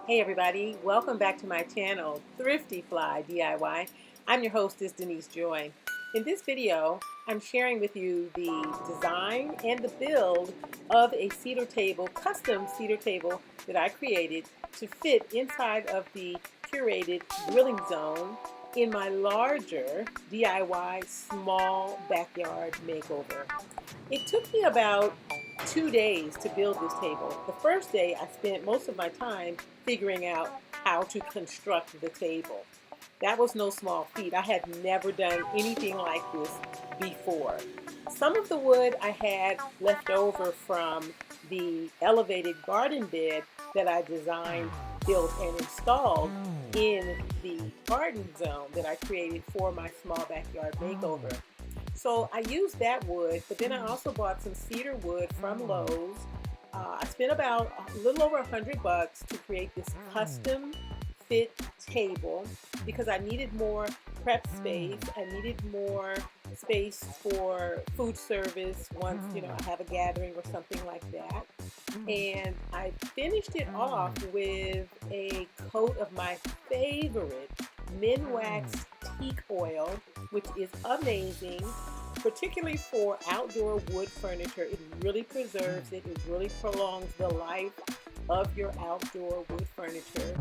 Hey everybody, welcome back to my channel, Thrifty Fly DIY. I'm your hostess, Denise Joy. In this video, I'm sharing with you the design and the build of a cedar table, custom cedar table that I created to fit inside of the curated grilling zone in my larger DIY small backyard makeover. It took me about 2 days to build this table. The first day I spent most of my time figuring out how to construct the table. That was no small feat. I had never done anything like this before. Some of the wood I had left over from the elevated garden bed that I designed, built, and installed in the garden zone that I created for my small backyard makeover. So I used that wood, but then I also bought some cedar wood from Lowe's. I spent about a little over $100 to create this custom fit table because I needed more prep space. I needed more space for food service once, I have a gathering or something like that. And I finished it off with a coat of my favorite Minwax teak oil, which is amazing, particularly for outdoor wood furniture. It really preserves it. It really prolongs the life of your outdoor wood furniture.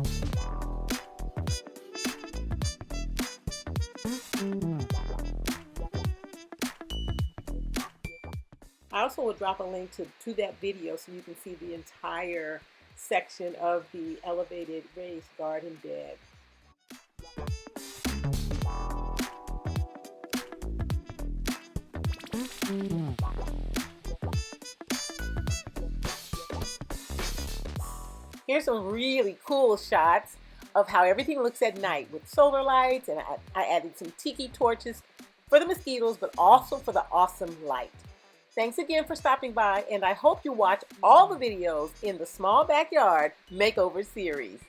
I also will drop a link to that video so you can see the entire section of the elevated raised garden bed. Here's some really cool shots of how everything looks at night with solar lights, and I added some tiki torches for the mosquitoes, but also for the awesome light. Thanks again for stopping by, and I hope you watch all the videos in the Small Backyard Makeover Series.